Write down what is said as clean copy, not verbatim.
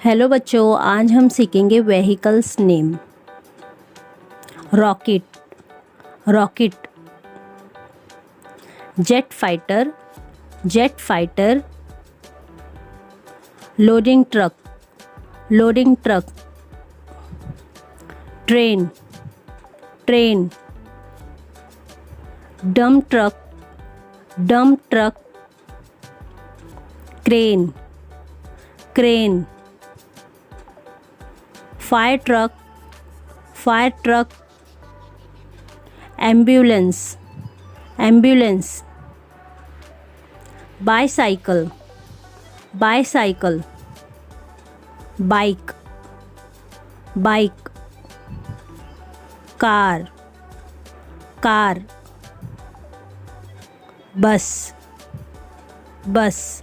Hello बच्चों, आज हम सीखेंगे vehicles name. Rocket, rocket. Jet fighter, jet fighter. Loading truck, loading truck. Train, train. Dump truck, dump truck. Crane, crane. Fire truck, fire truck. Ambulance, ambulance. Bicycle, bicycle. Bike, bike. Car, car. बस, बस।